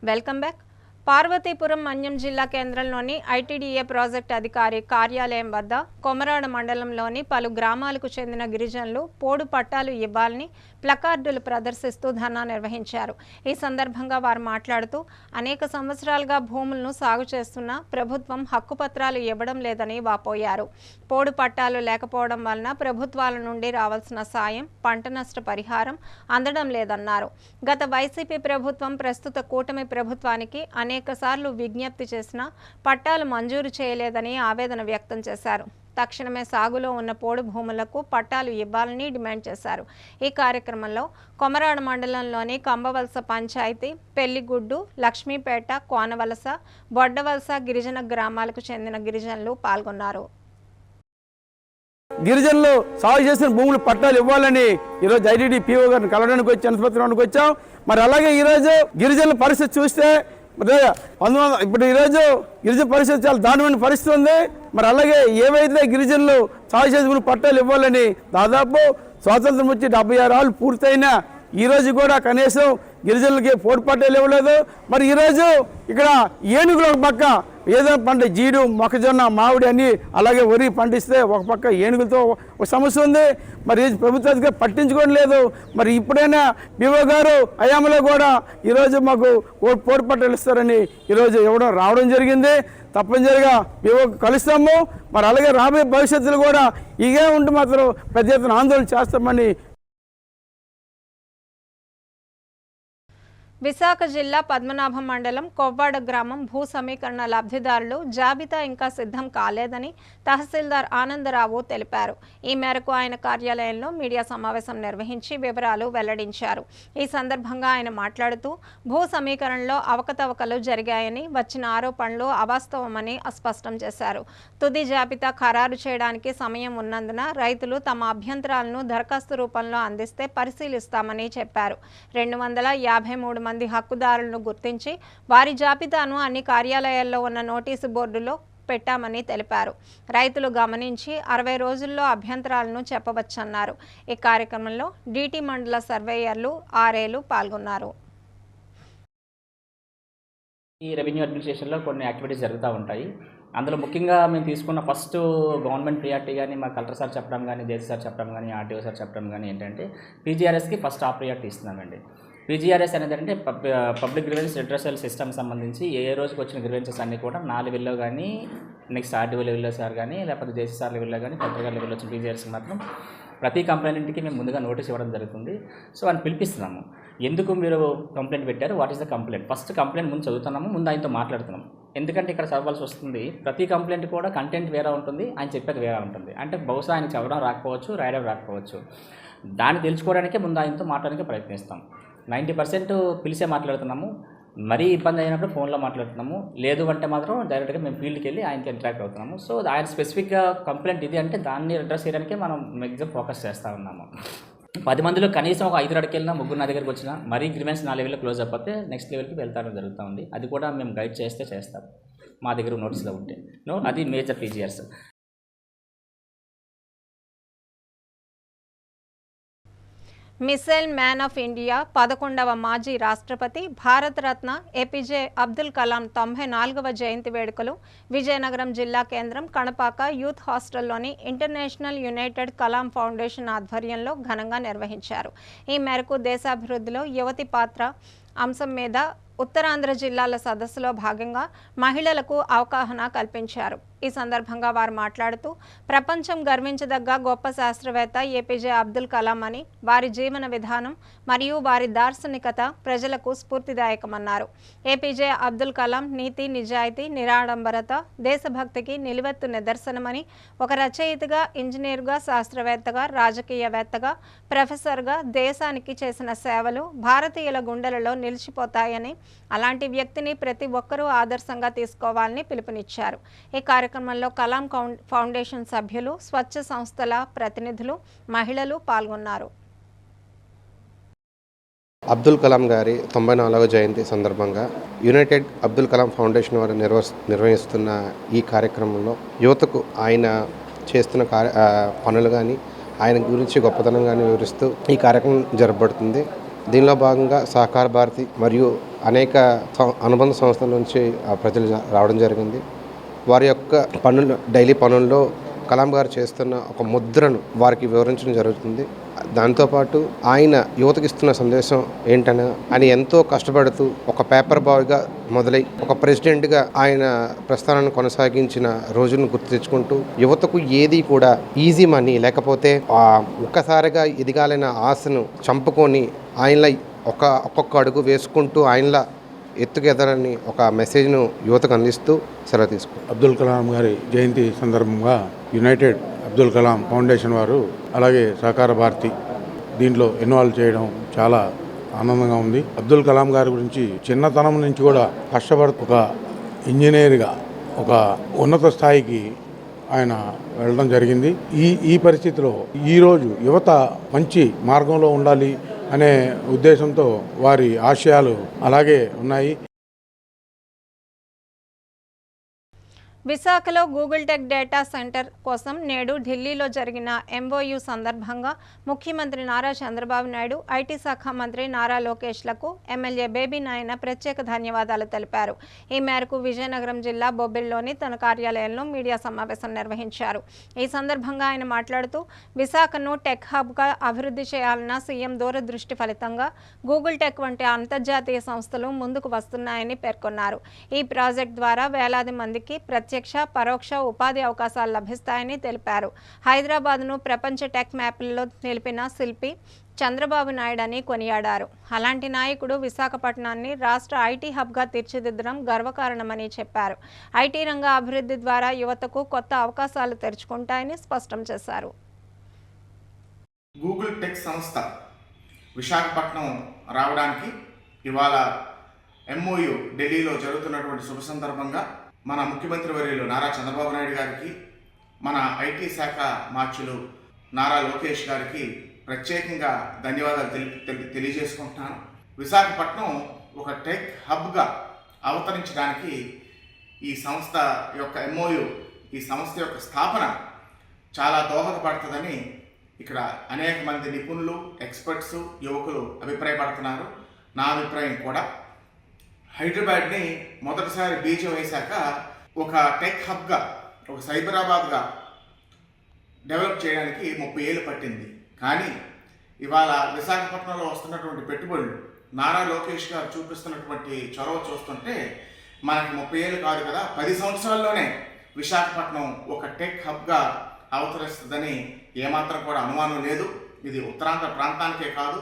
Welcome back. Parvathipuram Manyam జిల్లా కేంద్రంలోని ఐటీడీఏ ప్రాజెక్ట్ అధికారి కార్యాలయం వద్ద కొమరాడ మండలంలోని పలు గ్రామాలకు చెందిన గిరిజనులు పోడు పట్టాలు ఇవ్వాలని ప్లకార్డులు ప్రదర్శిస్తూ ధర్నా నిర్వహించారు. ఈ సందర్భంగా వారు మాట్లాడుతూ అనేక సంవత్సరాలుగా భూములను సాగు చేస్తున్న ప్రభుత్వం హక్కుపత్రాలు ఇవ్వడం లేదని వాపోయారు. పోడు పట్టాలు లేకపోవడం వలన ప్రభుత్వాల నుండి రావాల్సిన సాయం, పంట నష్ట పరిహారం అందడం లేదన్నారు. గత వైసీపీ ప్రభుత్వం ప్రస్తుత కూటమి ప్రభుత్వానికి అనేకసార్లు విజ్ఞప్తి చేసినా పట్టాలు మంజూరు చేయలేదని ఆవేదన వ్యక్తం చేశారు. తక్షణమే సాగులో ఉన్న పోడు భూములకు పట్టాలు ఇవ్వాలని డిమాండ్ చేశారు. ఈ కార్యక్రమంలో కొమరాడ మండలంలోని కంబవలస పంచాయతీ, పెళ్లిగుడ్డు, లక్ష్మీపేట, కోనవలస, బొడ్డవలస గిరిజన గ్రామాలకు చెందిన గిరిజనులు పాల్గొన్నారు. గిరిజనులు సాగు చేసిన భూములు పట్టాలు ఇవ్వాలని ఈరోజు ఐటీడీ పీఓ గారిని కలవడానికి వచ్చి అనుమతి వచ్చాం. మరి అలాగే ఈరోజు గిరిజనుల పరిస్థితి చూస్తే ఇప్పుడు ఈరోజు గిరిజన పరిస్థితి చాలా దారుణమైన పరిస్థితి ఉంది. మరి అలాగే ఏవైతే గిరిజనులు సాగు చేసిన పట్టాలు ఇవ్వాలని దాదాపు స్వాతంత్రం వచ్చి 76 ఏళ్ళు పూర్తయినా ఈరోజు కూడా కనీసం గిరిజనులకి పోటీ పట్టాలు ఇవ్వలేదు. మరి ఈరోజు ఇక్కడ ఏనుగులు ఒక పక్క ఏదైనా పంట జీడు, మొక్కజొన్న, మామిడి అని అలాగే వరి పండిస్తే ఒక పక్క ఏనుగులతో ఒక సమస్య ఉంది. మరి ప్రభుత్వానికి పట్టించుకోవడం లేదు. మరి ఇప్పుడైనా వివో గారు హయాంలో కూడా ఈరోజు మాకు పోటీ పట్టాలు ఇస్తారని ఈరోజు రావడం జరిగింది. తప్పనిసరిగా వివో కలుస్తాము. మరి అలాగే రాబోయే భవిష్యత్తులో కూడా ఇదే ఉంటే మాత్రం పెద్ద ఎత్తున ఆందోళన చేస్తామని. విశాఖ జిల్లా పద్మనాభం మండలం కొవ్వాడ గ్రామం భూ సమీకరణ లబ్ధిదారులు జాబితా ఇంకా సిద్ధం కాలేదని తహసీల్దార్ ఆనందరావు తెలిపారు. ఈ మేరకు ఆయన కార్యాలయంలో మీడియా సమావేశం నిర్వహించి వివరాలు వెల్లడించారు. ఈ సందర్భంగా ఆయన మాట్లాడుతూ భూ సమీకరణలో అవకతవకలు జరిగాయని, వచ్చిన ఆరోపణలు అవాస్తవమని స్పష్టం చేశారు. తుది జాబితా ఖరారు చేయడానికి సమయం ఉన్నందున రైతులు తమ అభ్యంతరాలను దరఖాస్తు రూపంలో అందిస్తే పరిశీలిస్తామని చెప్పారు. 253 మంది హక్కుదారులను గుర్తించి వారి జాబితాను అన్ని కార్యాలయాల్లో ఉన్న నోటీసు బోర్డులో పెట్టామని తెలిపారు. రైతులు గమనించి 60 రోజుల్లో అభ్యంతరాలను చెప్పవచ్చన్నారు. ఈ కార్యక్రమంలో డిటి మండల సర్వేయర్లు, ఆర్ఏలు పాల్గొన్నారు. ఈ రెవెన్యూ అడ్మినిస్ట్రేషన్లో కొన్ని యాక్టివిటీస్ జరుగుతూ ఉంటాయి. అందులో ముఖ్యంగా మేము తీసుకున్న ఫస్ట్ గవర్నమెంట్ ప్రియారిటీ కానీ మా కలెక్టర్ సార్ చెప్పడం కానీ, జేసీ సార్ చెప్పడం కానీ, ఆర్టీఓ సార్ చెప్పడం కానీ ఏంటంటే పీజీఆర్ఎస్కి ఫస్ట్ టాప్ ప్రియారిటీ ఇస్తున్నామండి. పీజీఆర్ఎస్ అనేది అంటే పబ్లిక్ గ్రీవెన్స్ రిడ్రెసల్ సిస్టమ్ సంబంధించి ఏ రోజుకి వచ్చిన గ్రీవెన్సెస్ అన్నీ కూడా 4 లెవెల్లో కానీ, నెక్స్ట్ ఆర్టీఓ లెవెల్లో సార్ కానీ, లేకపోతే జేసీ సార్ లెవెల్లో కానీ, కలెక్టర్ గారి లెవెల్లో వచ్చిన పీజీఆర్ఎస్కి మాత్రం ప్రతి కంప్లైంట్కి మేము ముందుగా నోటీస్ ఇవ్వడం జరుగుతుంది. సో అని పిలిపిస్తున్నాము. ఎందుకు మీరు కంప్లైంట్ పెట్టారు, what is the complaint, first complaint ముందు చదువుతున్నాము, ముందు ఆయనతో మాట్లాడుతున్నాము. ఎందుకంటే ఇక్కడ చదవాల్సి వస్తుంది. ప్రతి కంప్లైంట్ కూడా కంటెంట్ వేరే ఉంటుంది, ఆయన చెప్పేది వేరే ఉంటుంది. అంటే బహుశా ఆయన చదవడం రాకపోవచ్చు, రాయడం రాకపోవచ్చు. దాన్ని తెలుసుకోవడానికే ముందు ఆయనతో మాట్లాడడానికి ప్రయత్నిస్తాం. 90% పిలిచే మాట్లాడుతున్నాము. మరీ ఇబ్బంది అయినప్పుడు ఫోన్లో మాట్లాడుతున్నాము. లేదు అంటే మాత్రం డైరెక్ట్గా మేము ఫీల్డ్కి వెళ్ళి ఆయనకి ఇంటరాక్ట్ అవుతున్నాము. సో ఆయన స్పెసిఫిక్గా కంప్లైంట్ ఇది అంటే దాన్ని అడ్రస్ చేయడానికే మనం మ్యాక్సిమం ఫోకస్ చేస్తూ ఉన్నాము. 10 మందిలో కనీసం ఒక 5 అడికి వెళ్ళినా, 3 నా దగ్గరికి వచ్చినా, మరీ గ్రీవెన్స్ 4 లెవెల్లో క్లోజ్ అయిపోతే నెక్స్ట్ లెవెల్కి వెళ్తారని జరుగుతూ ఉంది. అది కూడా మేము గైడ్ చేస్తే చేస్తాం మా దగ్గర నోటీస్లో ఉంటే. అది major PGRS. Missile man of India 11వ మాజీ రాష్ట్రపతి భారతరత్న ఏపీజే అబ్దుల్ కలాం 94వ జయంతి వేడుకలు విజయనగరం జిల్లా కేంద్రం కణపాక యూత్ హాస్టల్లోని ఇంటర్నేషనల్ యునైటెడ్ కలాం ఫౌండేషన్ ఆధ్వర్యంలో ఘనంగా నిర్వహించారు. ఈ మేరకు దేశాభివృద్ధిలో యువతి పాత్ర అంశం మీద ఉత్తరాంధ్ర జిల్లాల సదస్సులో భాగంగా మహిళలకు అవగాహన కల్పించారు. ఈ సందర్భంగా వారు మాట్లాడుతూ ప్రపంచం గర్వించదగ్గ గొప్ప శాస్త్రవేత్త ఏపీజే అబ్దుల్ కలాం అని, వారి జీవన విధానం మరియు వారి దార్శనికత ప్రజలకు స్ఫూర్తిదాయకమన్నారు. ఏపీజే అబ్దుల్ కలాం నీతి, నిజాయితీ, నిరాడంబరత, దేశభక్తికి నిలువెత్తు నిదర్శనమని, ఒక రచయితగా, ఇంజనీర్గా, శాస్త్రవేత్తగా, రాజకీయవేత్తగా, ప్రొఫెసర్గా దేశానికి చేసిన సేవలు భారతీయుల గుండెలలో నిలిచిపోతాయని, అలాంటి వ్యక్తిని ప్రతి ఒక్కరూ ఆదర్శంగా తీసుకోవాలని పిలుపునిచ్చారు. ఈ కార్యక్రమంలో కలాం ఫౌండేషన్ సభ్యులు, స్వచ్ఛ సంస్థల ప్రతినిధులు, మహిళలు పాల్గొన్నారు. అబ్దుల్ కలాం గారి 94వ జయంతి సందర్భంగా యునైటెడ్ అబ్దుల్ కలాం ఫౌండేషన్ వారు నిర్వహిస్తున్న ఈ కార్యక్రమంలో యువతకు ఆయన చేస్తున్న పనులు కానీ, ఆయన గురించి గొప్పతనం కానీ వివరిస్తూ ఈ కార్యక్రమం జరపబడుతుంది. దీనిలో భాగంగా సహకార భారతి మరియు అనేక అనుబంధ సంస్థల నుంచి ప్రజలు రావడం జరిగింది. వారి యొక్క డైలీ పనుల్లో కలాం గారు చేస్తున్న ఒక ముద్రను వారికి వివరించడం జరుగుతుంది. దాంతోపాటు ఆయన యువతకి ఇస్తున్న సందేశం ఏంటనే ఆయన ఎంతో కష్టపడుతూ ఒక పేపర్ బాయ్గా మొదలై ఒక ప్రెసిడెంట్గా ఆయన ప్రస్థానాన్ని కొనసాగించిన రోజులను గుర్తు తెచ్చుకుంటూ యువతకు ఏది కూడా ఈజీ మనీ లేకపోతే ఒక్కసారిగా ఎదగాలన్న ఆశను చంపుకొని ఆయనలా ఒక్కొక్క అడుగు వేసుకుంటూ ఆయనలా ఎత్తుకెదరని ఒక మెసేజ్ను యువతకు అందిస్తూ సెలవు తీసుకుంటారు. అబ్దుల్ కలాం గారి జయంతి సందర్భంగా యునైటెడ్ అబ్దుల్ కలాం ఫౌండేషన్ వారు అలాగే సహకార భారతి దీంట్లో ఇన్వాల్వ్ చేయడం చాలా ఆనందంగా ఉంది. అబ్దుల్ కలాం గారి గురించి చిన్నతనం నుంచి కూడా కష్టపడుతూ ఒక ఇంజనీర్గా ఒక ఉన్నత స్థాయికి ఆయన వెళ్ళడం జరిగింది. ఈ పరిస్థితిలో ఈరోజు యువత మంచి మార్గంలో ఉండాలి అనే ఉద్దేశంతో వారి ఆశయాలు అలాగే ఉన్నాయి. విశాఖలో గూగుల్ టెక్ డేటా సెంటర్ కోసం నేడు ఢిల్లీలో జరిగిన MOU సందర్భంగా ముఖ్యమంత్రి నారా చంద్రబాబు నాయుడు, ఐటీ శాఖ మంత్రి నారా లోకేష్లకు ఎమ్మెల్యే బేబీ నాయన ప్రత్యేక ధన్యవాదాలు తెలిపారు. ఈ మేరకు విజయనగరం జిల్లా బొబ్బిలిలోని తన కార్యాలయంలో మీడియా సమావేశం నిర్వహించారు. ఈ సందర్భంగా ఆయన మాట్లాడుతూ విశాఖను టెక్ హబ్గా అభివృద్ధి చేయాలన్న సీఎం దూరదృష్టి ఫలితంగా గూగుల్ టెక్ వంటి అంతర్జాతీయ సంస్థలు ముందుకు వస్తున్నాయని పేర్కొన్నారు. ఈ ప్రాజెక్ట్ ద్వారా వేలాది మందికి ప్రత్యేక పరోక్ష ఉపాధి అవకాశాలు లభిస్తాయని తెలిపారు. హైదరాబాద్ను ప్రపంచ టెక్ మ్యాప్లలో నిలిపిన శిల్పి చంద్రబాబు నాయుడు అని కొనియాడారు. అలాంటి నాయకుడు విశాఖపట్నాన్ని రాష్ట్ర ఐటీ హబ్గా తీర్చిదిద్దడం గర్వకారణమని చెప్పారు. ఐటీ రంగ అభివృద్ధి ద్వారా యువతకు కొత్త అవకాశాలు తెరుచుకుంటాయని స్పష్టం చేశారు. గూగుల్ టెక్ సంస్థ విశాఖపట్నం రావడానికి ఇవాళ MOU ఢిల్లీలో జరుగుతున్నటువంటి శుభ సందర్భంగా మన ముఖ్యమంత్రి వర్యులు నారా చంద్రబాబు నాయుడు గారికి, మన ఐటీ శాఖ మార్చులు నారా లోకేష్ గారికి ప్రత్యేకంగా ధన్యవాదాలు తెలియజేసుకుంటున్నాను. విశాఖపట్నం ఒక టెక్ హబ్గా అవతరించడానికి ఈ సంస్థ యొక్క MOU, ఈ సంస్థ యొక్క స్థాపన చాలా దోహదపడుతుందని ఇక్కడ అనేక మంది నిపుణులు, ఎక్స్పర్ట్స్, యువకులు అభిప్రాయపడుతున్నారు. నా అభిప్రాయం కూడా హైదరాబాద్ని మొదటిసారి బీజం వేశాక ఒక టెక్ హబ్గా, ఒక సైబరాబాద్గా డెవలప్ చేయడానికి 30 ఏళ్ళు పట్టింది. కానీ ఇవాళ విశాఖపట్నంలో వస్తున్నటువంటి పెట్టుబడులు, నారా లోకేష్ గారు చూపిస్తున్నటువంటి చొరవ చూస్తుంటే మనకి 30 ఏళ్ళు కాదు కదా, 10 సంవత్సరాల్లోనే విశాఖపట్నం ఒక టెక్ హబ్గా అవతరిస్తుందని ఏమాత్రం కూడా అనుమానం లేదు. ఇది ఉత్తరాంధ్ర ప్రాంతానికే కాదు,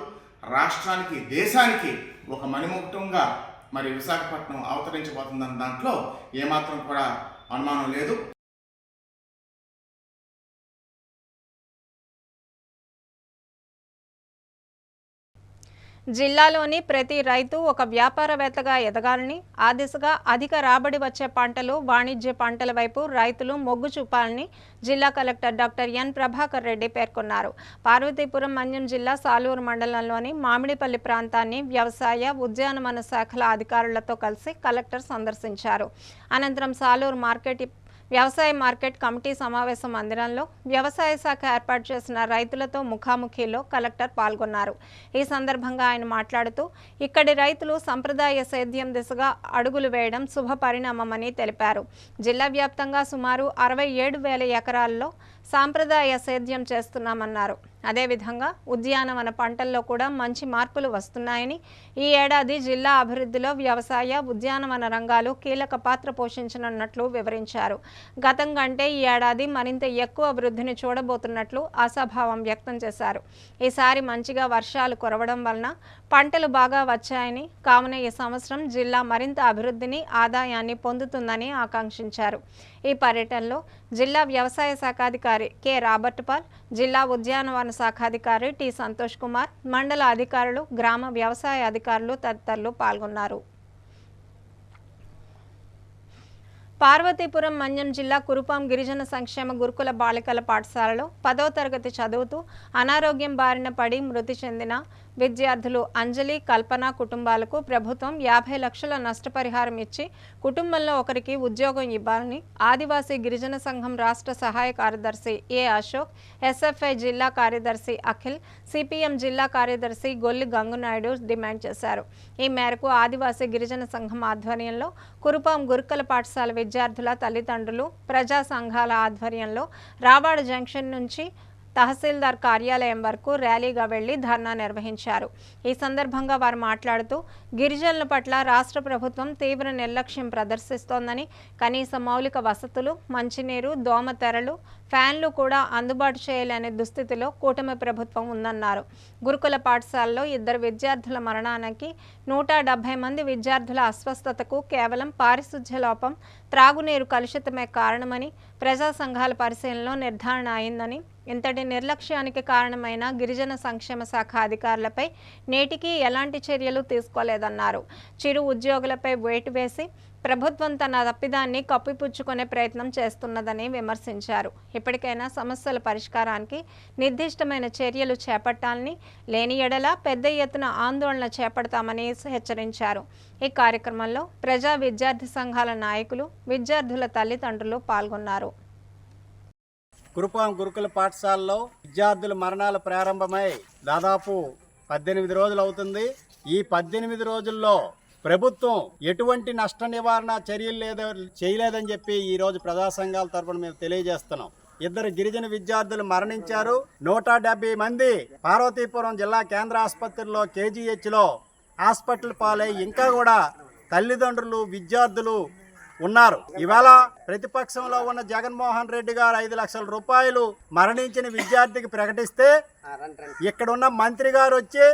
రాష్ట్రానికి, దేశానికి ఒక మణిముకుటంగా మరి విశాఖపట్నం అవతరించబోతుందన్న దాంట్లో ఏమాత్రం కూడా అనుమానం లేదు. జిల్లాలోని ప్రతి రైతు ఒక వ్యాపారవేత్తగా ఎదగాలని, ఆ దిశగా అధిక రాబడి వచ్చే పంటలు, వాణిజ్య పంటల వైపు రైతులు మొగ్గు చూపాలని జిల్లా collector doctor N Prabhakar Reddy పేర్కొన్నారు. పార్వతీపురం మన్యం జిల్లా సాలూరు మండలంలోని మామిడిపల్లి ప్రాంతాన్ని వ్యవసాయ, ఉద్యానవన శాఖల అధికారులతో కలిసి కలెక్టర్ సందర్శించారు. అనంతరం సాలూరు వ్యవసాయ మార్కెట్ కమిటీ సమావేశ మందిరంలో వ్యవసాయ శాఖ ఏర్పాటు చేసిన రైతులతో ముఖాముఖిలో కలెక్టర్ పాల్గొన్నారు. ఈ సందర్భంగా ఆయన మాట్లాడుతూ ఇక్కడి రైతులు సంప్రదాయ సేద్యం దిశగా అడుగులు వేయడం శుభ పరిణామమని తెలిపారు. జిల్లా వ్యాప్తంగా సుమారు 67,000 ఎకరాల్లో సాంప్రదాయ సేద్యం చేస్తున్నామన్నారు. అదేవిధంగా ఉద్యానవన పంటల్లో కూడా మంచి మార్పులు వస్తున్నాయని, ఈ ఏడాది జిల్లా అభివృద్ధిలో వ్యవసాయ, ఉద్యానవన రంగాలు కీలక పాత్ర పోషించనున్నట్లు వివరించారు. గతం కంటే ఈ ఏడాది మరింత ఎక్కువ వృద్ధిని చూడబోతున్నట్లు ఆశాభావం వ్యక్తం చేశారు. ఈసారి మంచిగా వర్షాలు కురవడం వలన పంటలు బాగా వచ్చాయని, కావున ఈ సంవత్సరం జిల్లా మరింత అభివృద్ధిని, ఆదాయాన్ని పొందుతుందని ఆకాంక్షించారు. ఈ పర్యటనలో జిల్లా వ్యవసాయ శాఖాధికారి కె రాబర్ట్ పాల్, జిల్లా ఉద్యానవన శాఖాధికారి టి సంతోష్ కుమార్, మండల అధికారులు, గ్రామ వ్యవసాయ అధికారులు తదితరులు పాల్గొన్నారు. పార్వతీపురం మన్యం జిల్లా కురుపాం గిరిజన సంక్షేమ గురుకుల బాలికల పాఠశాలలో 10వ తరగతి చదువుతూ అనారోగ్యం బారిన పడి మృతి చెందిన విద్యార్థులు అంజలి, కల్పన కుటుంబాలకు ప్రభుత్వం 50 లక్షల నష్టపరిహారం ఇచ్చి కుటుంబంలో ఒకరికి ఉద్యోగం ఇవ్వాలని ఆదివాసీ గిరిజన సంఘం రాష్ట్ర సహాయ కార్యదర్శి ఏ అశోక్, SFI జిల్లా కార్యదర్శి అఖిల్, CPM జిల్లా కార్యదర్శి గొల్లి గంగునాయుడు డిమాండ్ చేశారు. ఈ మేరకు ఆదివాసీ గిరిజన సంఘం ఆధ్వర్యంలో కురుపాం గురుకుల పాఠశాల విద్యార్థుల తల్లిదండ్రులు, ప్రజా సంఘాల ఆధ్వర్యంలో రావాడ జంక్షన్ నుంచి తహసీల్దార్ కార్యాలయం వరకు ర్యాలీగా వెళ్లి ధర్నా నిర్వహించారు. ఈ సందర్భంగా వారు మాట్లాడుతూ గిరిజనుల పట్ల రాష్ట్ర ప్రభుత్వం తీవ్ర నిర్లక్ష్యం ప్రదర్శిస్తోందని, కనీస మౌలిక వసతులు, మంచినీరు, దోమతెరలు, ఫ్యాన్లు కూడా అందుబాటు చేయలేని దుస్థితిలో కూటమి ప్రభుత్వం ఉందన్నారు. గురుకుల పాఠశాలలో 2 విద్యార్థుల మరణానికి, 170 మంది విద్యార్థుల అస్వస్థతకు కేవలం పారిశుధ్య లోపం, త్రాగునీరు కలుషితమే కారణమని ప్రజా సంఘాల పరిశీలనలో నిర్ధారణ అయిందని, ఇంతటి నిర్లక్ష్యానికి కారణమైన గిరిజన సంక్షేమ శాఖ అధికారులపై నేటికి ఎలాంటి చర్యలు తీసుకోలేదన్నారు. చిరు ఉద్యోగులపై వేటు వేసి ప్రభుత్వం తన తప్పిదాన్ని కప్పిపుచ్చుకునే ప్రయత్నం చేస్తున్నదని విమర్శించారు. ఇప్పటికైనా సమస్యల పరిష్కారానికి నిర్దిష్టమైన చర్యలు చేపట్టాలని, లేని ఎడల పెద్ద ఎత్తున ఆందోళన చేపడతామని హెచ్చరించారు. ఈ కార్యక్రమంలో ప్రజా విద్యార్థి సంఘాల నాయకులు, విద్యార్థుల తల్లిదండ్రులు పాల్గొన్నారు. కురుపాం గురుకుల పాఠశాలలో విద్యార్థుల మరణాలు ప్రారంభమై దాదాపు 18 రోజులు అవుతుంది. ఈ 18 రోజుల్లో ప్రభుత్వం ఎటువంటి నష్ట నివారణ చర్యలు చేయలేదని చెప్పి ఈరోజు ప్రజా సంఘాల తరఫున మేము తెలియజేస్తున్నాం. 2 గిరిజన విద్యార్థులు మరణించారు. 170 మంది పార్వతీపురం జిల్లా కేంద్ర ఆసుపత్రిలో కేజీహెచ్లో హాస్పిటల్ పాలై ఇంకా కూడా తల్లిదండ్రులు, విద్యార్థులు ఉన్నారు. ఇవాళ ప్రతిపక్షంలో ఉన్న జగన్మోహన్ రెడ్డి గారు 5 లక్షల రూపాయలు మరణించిన విద్యార్థికి ప్రకటిస్తే ఇక్కడున్న మంత్రి గారు వచ్చి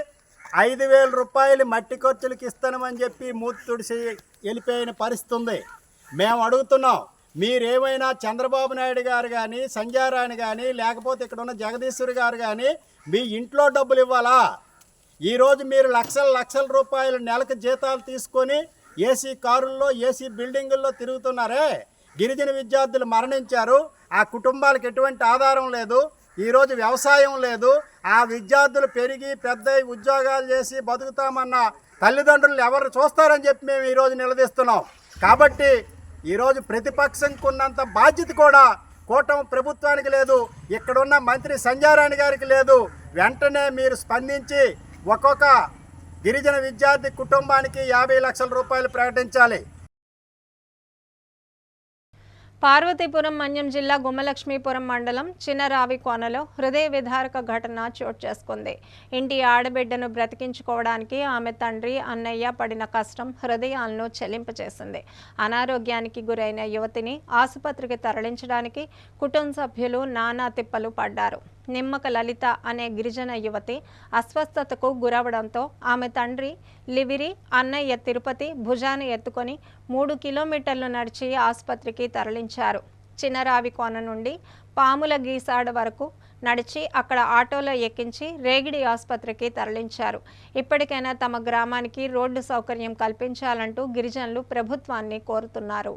5,000 రూపాయలు మట్టి ఖర్చులకు ఇస్తానమని చెప్పి మూతి తుడిసి వెళ్ళిపోయిన పరిస్థితి ఉంది. మేము అడుగుతున్నాం, మీరేమైనా చంద్రబాబు నాయుడు గారు కానీ, సంజయరాణి కానీ, లేకపోతే ఇక్కడ ఉన్న జగదీశ్వరి గారు కానీ మీ ఇంట్లో డబ్బులు ఇవ్వాలా? ఈరోజు మీరు లక్షల రూపాయలు నెలకు జీతాలు తీసుకొని ఏసీ కారుల్లో, ఏసీ బిల్డింగుల్లో తిరుగుతున్నారే. గిరిజన విద్యార్థులు మరణించారు. ఆ కుటుంబాలకు ఎటువంటి ఆధారం లేదు. ఈరోజు వ్యవసాయం లేదు. ఆ విద్యార్థులు పెరిగి పెద్ద ఉద్యోగాలు చేసి బతుకుతామన్న తల్లిదండ్రులు ఎవరు చూస్తారని చెప్పి మేము ఈరోజు నిలదీస్తున్నాం. కాబట్టి ఈరోజు ప్రతిపక్షంకు ఉన్నంత బాధ్యత కూడా కూటమి ప్రభుత్వానికి లేదు, ఇక్కడున్న మంత్రి సంజయరాణి గారికి లేదు. వెంటనే మీరు స్పందించి ఒక్కొక్క గిరిజన విద్యార్థి కుటుంబానికి 50 లక్షల రూపాయలు ప్రకటించాలి. పార్వతీపురం మన్యం జిల్లా గుమ్మలక్ష్మీపురం మండలం చిన్నరావికోనలో హృదయ విదారక ఘటన చోటు చేసుకుంది. ఇంటి ఆడబిడ్డను బ్రతికించుకోవడానికి ఆమె తండ్రి, అన్నయ్య పడిన కష్టం హృదయాలను చెలింపచేసింది. అనారోగ్యానికి గురైన యువతిని ఆసుపత్రికి తరలించడానికి కుటుంబ సభ్యులు నానా తిప్పలు పడ్డారు. నిమ్మక లలిత అనే గిరిజన యువతి అస్వస్థతకు గురవడంతో ఆమె తండ్రి లివిరి, అన్నయ్య తిరుపతి భుజాన్ని ఎత్తుకొని 3 కిలోమీటర్లు నడిచి ఆసుపత్రికి తరలించారు. చిన్నరావికోన నుండి పాముల గీసాడ వరకు నడిచి అక్కడ ఆటోలో ఎక్కించి రేగిడి ఆసుపత్రికి తరలించారు. ఇప్పటికైనా తమ గ్రామానికి రోడ్డు సౌకర్యం కల్పించాలంటూ గిరిజనులు ప్రభుత్వాన్ని కోరుతున్నారు.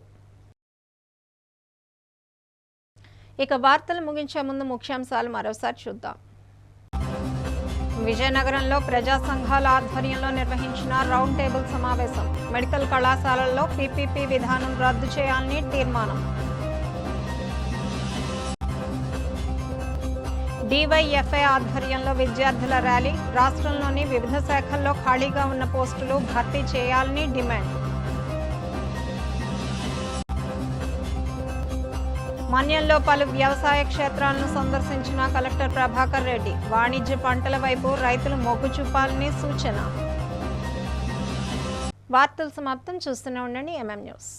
ఇక వార్తలు ముగించే ముందు ముఖ్యాంశాలు మరోసారి చూద్దాం. విజయనగరంలో ప్రజా సంఘాల ఆధ్వర్యంలో నిర్వహించిన రౌండ్ టేబుల్ సమావేశం. మెడికల్ కళాశాలల్లో పీపీపీ విధానం రద్దు చేయాలని తీర్మానం. డివైఎఫ్ఐ ఆధ్వర్యంలో విద్యార్థుల ర్యాలీ. రాష్ట్రంలోని వివిధ శాఖల్లో ఖాళీగా ఉన్న పోస్టులు భర్తీ చేయాలని డిమాండ్. మన్యంలో పలు వ్యవసాయ క్షేత్రాలను సందర్శించిన కలెక్టర్ ప్రభాకర్ రెడ్డి. వాణిజ్య పంటల వైపు రైతులు మొగ్గు చూపాలని సూచన. వార్తలు సమాప్తం. చూస్తూనే ఉండండి ఎంఎం న్యూస్.